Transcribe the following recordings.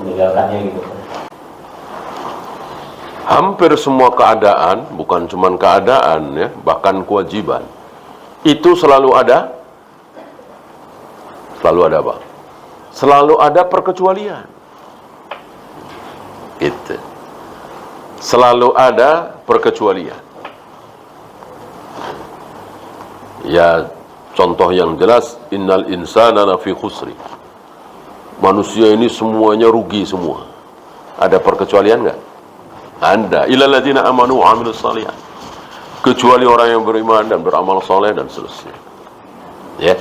meninggalkannya gitu. Hampir semua keadaan, bukan cuma keadaan ya, bahkan kewajiban, itu selalu ada apa? Selalu ada perkecualian. Gitu. Selalu ada perkecualian. Ya, contoh yang jelas, innal insana lafi khusri. Manusia ini semuanya rugi semua. Ada perkecualian enggak? Anda illal ladzina amanu wa 'amilus shalihat. Kecuali orang yang beriman dan beramal soleh dan seterusnya. Ya.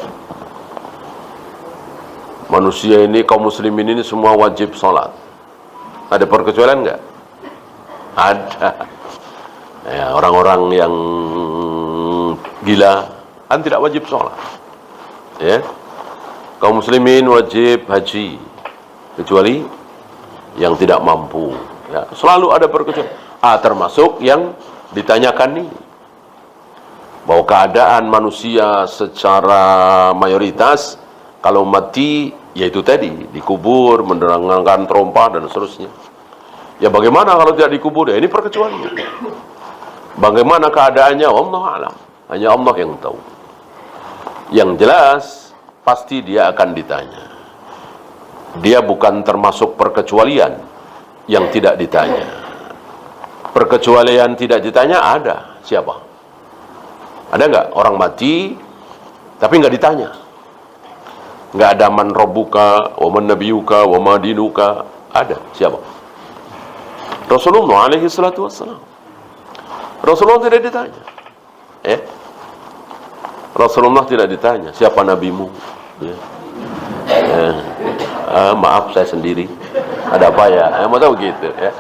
Manusia ini, kaum muslimin ini semua wajib sholat. Ada perkecualian enggak? Ada. Ya, orang-orang yang gila kan tidak wajib sholat. Ya. Kaum muslimin wajib haji kecuali yang tidak mampu. Ya, selalu ada perkecualian. Termasuk yang ditanyakan nih, bahwa keadaan manusia secara mayoritas kalau mati, yaitu tadi dikubur, mendengarkan trompa dan seterusnya. Ya bagaimana kalau tidak dikubur? Ya ini perkecualian. Bagaimana keadaannya? Wallahu a'lam. Hanya Allah yang tahu. Yang jelas pasti dia akan ditanya. Dia bukan termasuk perkecualian yang tidak ditanya. Perkecualian tidak ditanya ada. Siapa? Ada nggak orang mati tapi nggak ditanya? Nggak ada man rabbuka wa man nabiyuka wa ma dinuka. Ada. Siapa? Rasulullah alaihi salatu wassalam. Rasulullah tidak ditanya. Rasulullah tidak ditanya siapa nabimu. Maaf saya sendiri. Ada apa ya? Mau tahu gitu ya.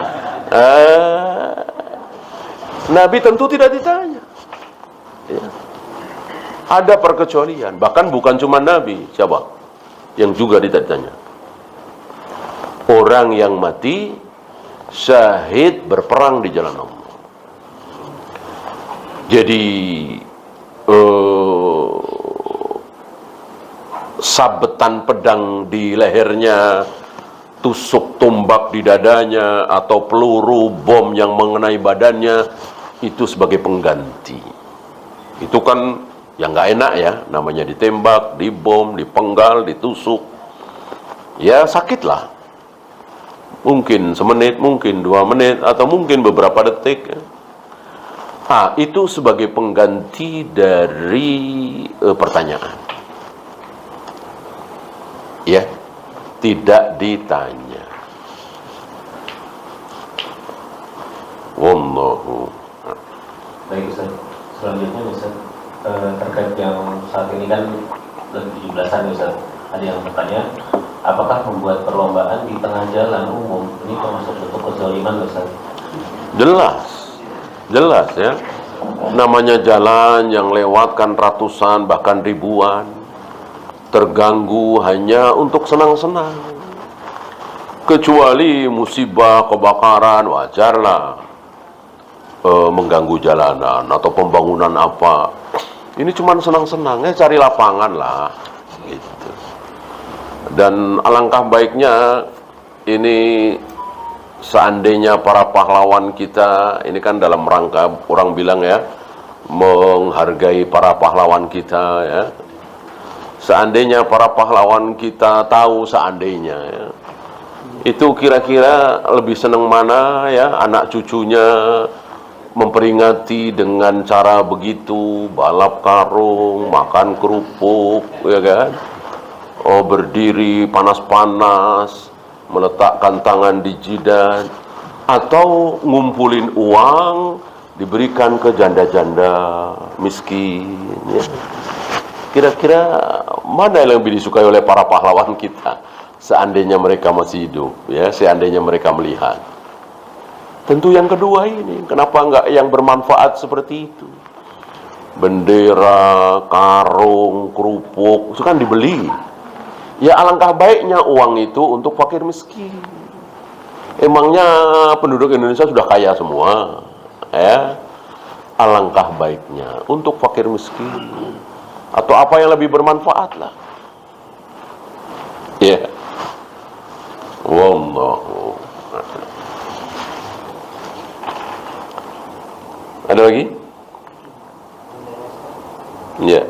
Nabi tentu tidak ditanya. Ya. Ada perkecualian, bahkan bukan cuma Nabi, siapa yang juga tidak ditanya? Orang yang mati syahid berperang di jalan Allah. Jadi sabetan pedang di lehernya, tusuk tombak di dadanya, atau peluru bom yang mengenai badannya, itu sebagai pengganti. Itu kan yang nggak enak ya, namanya ditembak, dibom, dipenggal, ditusuk. Ya sakitlah. Mungkin semenit, mungkin 2 menit, atau mungkin beberapa detik. Itu sebagai pengganti dari pertanyaan. Ya, tidak ditanya. Wallahu. Baik Ustaz. Selanjutnya Ustaz, terkait yang saat ini kan 17-an Ustaz. Ada yang bertanya, apakah membuat perlombaan di tengah jalan umum ini termasuk bentuk kezaliman Ustaz? Jelas ya. Namanya jalan yang lewatkan ratusan bahkan ribuan, terganggu hanya untuk senang-senang. Kecuali musibah, kebakaran, wajarlah mengganggu jalanan atau pembangunan apa. Ini cuma senang-senang, cari lapangan lah gitu. Dan alangkah baiknya ini, seandainya para pahlawan kita, ini kan dalam rangka orang bilang ya, menghargai para pahlawan kita ya. Seandainya para pahlawan kita tahu, seandainya ya, itu kira-kira lebih senang mana ya anak cucunya memperingati dengan cara begitu, balap karung, makan kerupuk, ya kan? Berdiri panas-panas, meletakkan tangan di jidat, atau ngumpulin uang diberikan ke janda-janda miskin, ya. Kira-kira mana yang lebih disukai oleh para pahlawan kita seandainya mereka masih hidup, ya, seandainya mereka melihat? Tentu yang kedua ini. Kenapa enggak yang bermanfaat seperti itu? Bendera, karung, kerupuk, itu kan dibeli. Ya alangkah baiknya uang itu untuk fakir miskin. Emangnya penduduk Indonesia sudah kaya semua, ya? Alangkah baiknya untuk fakir miskin, atau apa yang lebih bermanfaat lah. Ya. Wallahu. Ada lagi? Ya.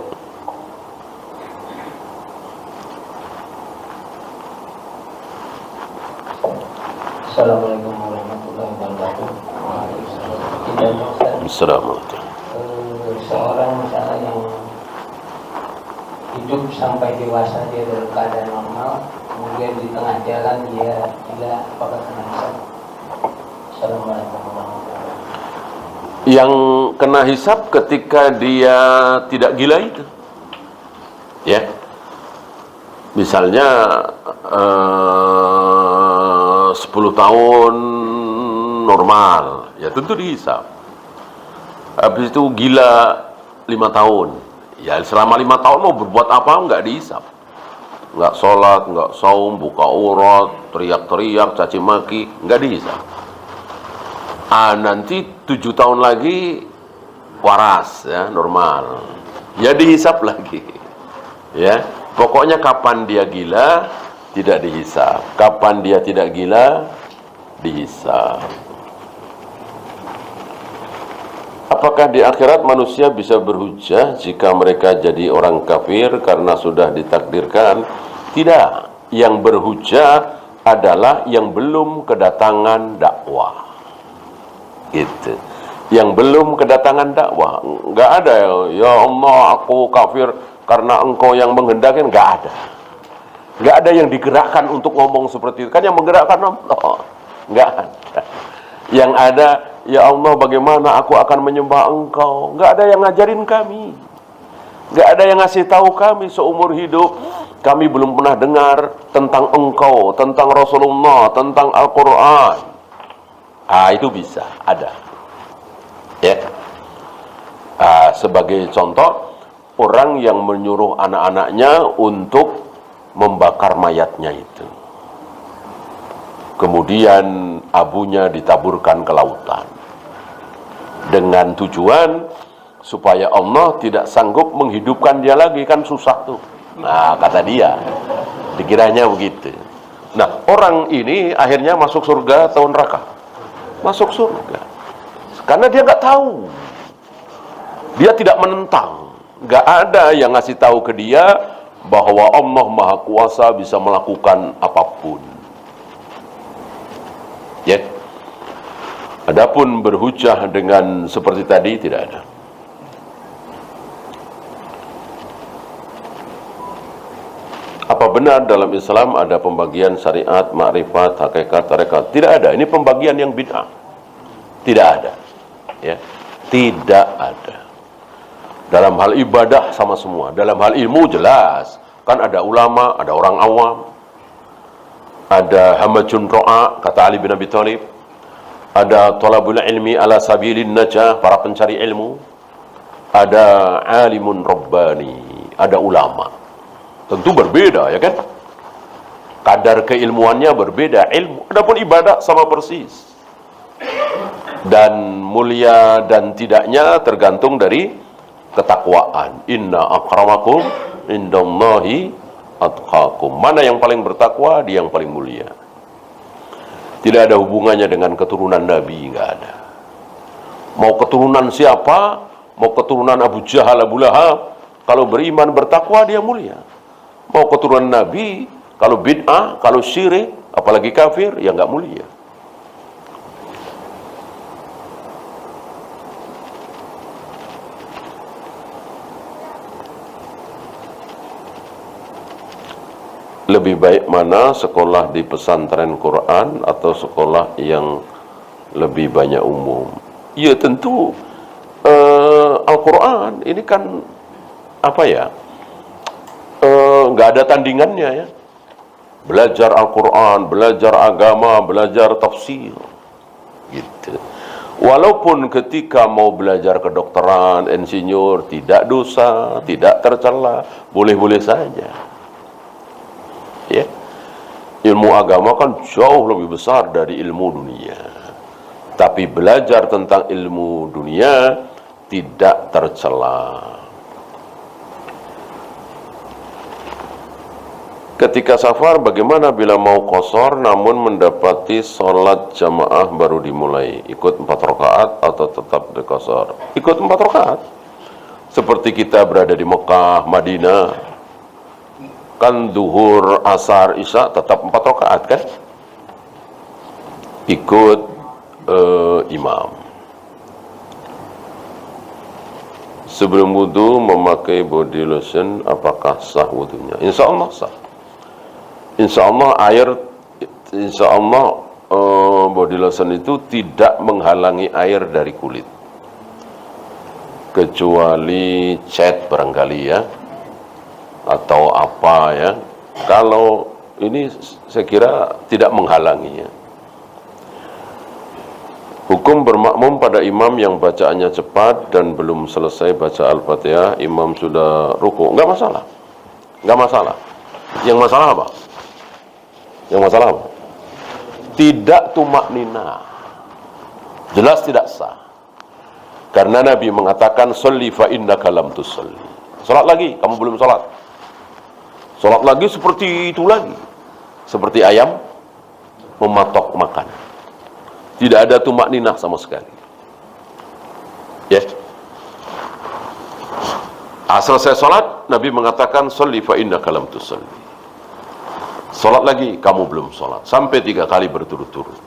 Assalamualaikum warahmatullahi wabarakatuh. Assalamualaikum. Seorang misalnya yang hidup sampai dewasa dia dalam keadaan normal, kemudian di tengah jalan dia gila, apakah kena hisab? Assalamualaikum warahmatullahi wabarakatuh. Yang kena hisab ketika dia tidak gila itu, ya. Misalnya 10 tahun normal, ya tentu dihisab. Habis itu gila 5 tahun, ya selama 5 tahun mau berbuat apa nggak dihisab. Nggak sholat, nggak saum, buka aurat, teriak-teriak, caci maki, nggak dihisab. Nanti 7 tahun lagi waras, ya normal, ya dihisab lagi, ya. Pokoknya kapan dia gila tidak dihisab, kapan dia tidak gila dihisab. Apakah di akhirat manusia bisa berhujjah jika mereka jadi orang kafir karena sudah ditakdirkan? Tidak. Yang berhujjah adalah yang belum kedatangan dakwah. Gitu. Yang belum kedatangan dakwah. Nggak ada, ya Allah aku kafir karena engkau yang menghendaki, nggak ada. Nggak ada yang digerakkan untuk ngomong seperti itu. Kan yang menggerakkan Allah. Nggak ada. Yang ada, ya Allah bagaimana aku akan menyembah engkau. Nggak ada yang ngajarin kami. Nggak ada yang ngasih tahu kami seumur hidup. Kami belum pernah dengar tentang engkau, tentang Rasulullah, tentang Al-Quran. Itu bisa, ada. Ya. Sebagai contoh, orang yang menyuruh anak-anaknya untuk membakar mayatnya itu. Kemudian abunya ditaburkan ke lautan. Dengan tujuan supaya Allah tidak sanggup menghidupkan dia lagi, kan susah tuh. Nah, kata dia, dikiranya begitu. Nah, orang ini akhirnya masuk surga atau neraka? Masuk surga. Karena dia nggak tahu. Dia tidak menentang. Nggak ada yang ngasih tahu ke dia bahwa Allah Maha Kuasa bisa melakukan apapun. Ya. Adapun berhujjah dengan seperti tadi tidak ada. Apa benar dalam Islam ada pembagian syariat, makrifat, hakikat, tarekat? Tidak ada. Ini pembagian yang bid'ah. Tidak ada. Ya. Tidak ada. Dalam hal ibadah sama semua. Dalam hal ilmu jelas. Kan ada ulama, ada orang awam. Ada hamajun ro'a, kata Ali bin Abi Thalib. Ada talabul ilmi ala sabilin najah, para pencari ilmu. Ada alimun rabbani, ada ulama. Tentu berbeda, ya kan? Kadar keilmuannya berbeda. Ilmu, adapun ibadah sama persis. Dan mulia dan tidaknya tergantung dari ketakwaan. Inna akramakum indallahi atqakum. Mana yang paling bertakwa, dia yang paling mulia. Tidak ada hubungannya dengan keturunan Nabi, nggak ada. Mau keturunan siapa, mau keturunan Abu Jahal, Abu Lahab, kalau beriman bertakwa dia mulia. Mau keturunan Nabi, kalau bid'ah, kalau syirik, apalagi kafir, ya nggak mulia. Lebih baik mana, sekolah di pesantren Quran atau sekolah yang lebih banyak umum? Ya tentu Al-Quran ini kan apa ya, nggak ada tandingannya ya. Belajar Al-Quran, belajar agama, belajar tafsir gitu. Walaupun ketika mau belajar kedokteran, insinyur, tidak dosa, tidak tercela, boleh-boleh saja. Ya. Ilmu agama kan jauh lebih besar dari ilmu dunia. Tapi belajar tentang ilmu dunia tidak tercela. Ketika safar, bagaimana bila mau qashar namun mendapati sholat jamaah baru dimulai? Ikut 4 rakaat atau tetap qashar? Ikut 4 rakaat. Seperti kita berada di Mekah, Madinah, kan duhur, asar, isya tetap 4 rakaat kan? Ikut imam. Sebelum wudu memakai body lotion, apakah sah wudunya? Insya Allah sah. Insya Allah body lotion itu tidak menghalangi air dari kulit, kecuali cat barangkali ya, atau apa ya. Kalau ini saya kira tidak menghalangi ya. Hukum bermakmum pada imam yang bacaannya cepat dan belum selesai baca Al-Fatihah, imam sudah ruku, nggak masalah, nggak masalah. Yang masalah apa? Yang masalah apa? Tidak tumak nina, jelas tidak sah. Karena Nabi mengatakan, "Sholli fa innaka lam tusalli." Salat lagi, kamu belum salat. Salat lagi seperti itu lagi, seperti ayam mematok makan. Tidak ada tumak ninah sama sekali. Ya. Selesai salat, Nabi mengatakan, "Sholli fa innaka lam tusalli." Salat lagi, kamu belum salat. Sampai 3 kali berturut-turut.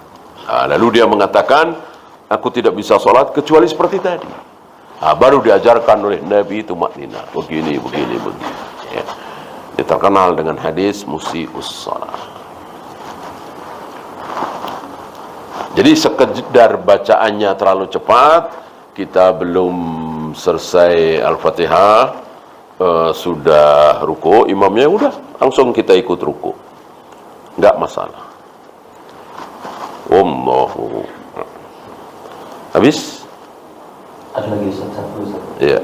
Lalu dia mengatakan, aku tidak bisa salat kecuali seperti tadi. Baru diajarkan oleh Nabi tumak ninah. Begini. Ya. Dia terkenal dengan hadis musi'us salat. Jadi sekedar bacaannya terlalu cepat, kita belum selesai Al-Fatihah, sudah ruku, imamnya udah langsung kita ikut ruku, nggak masalah. Wallahu. Habis? Ada lagi satu. Iya.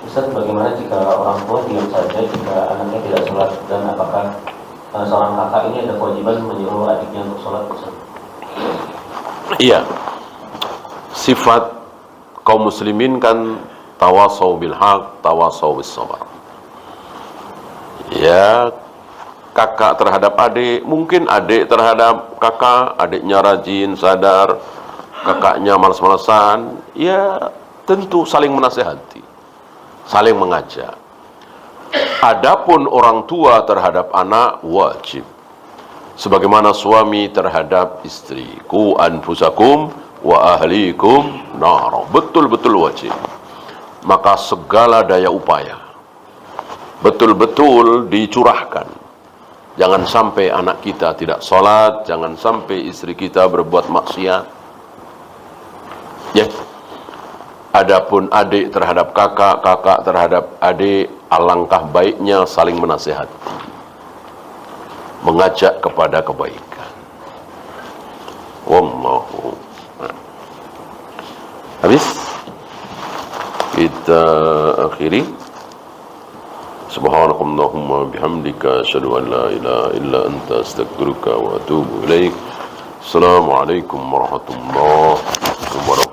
Ustaz, bagaimana jika orang tua diam saja jika anaknya tidak sholat, dan apakah seorang kakak ini ada kewajiban menyuruh adiknya untuk sholat? Ustaz? Iya. Sifat kaum muslimin kan tawasau bil haq, tawasau bis sabar. Ya, kakak terhadap adik, mungkin adik terhadap kakak, adiknya rajin, sadar, kakaknya malas-malasan, ya tentu saling menasihati, saling mengajak. Adapun orang tua terhadap anak wajib, sebagaimana suami terhadap istri. Ku anfusakum wa ahlikum nar. Betul-betul wajib. Maka segala daya upaya betul-betul dicurahkan. Jangan sampai anak kita tidak sholat, jangan sampai istri kita berbuat maksiat. Ya. Adapun adik terhadap kakak, kakak terhadap adik, alangkah baiknya saling menasihati, mengajak kepada kebaikan. Wallahu. Habis? Kita akhiri. Subhanakallahumma bihamdika asyhadu an la ilaha illa anta astaghfiruka wa atubu ilaik. Assalamualaikum warahmatullahi wabarakatuh.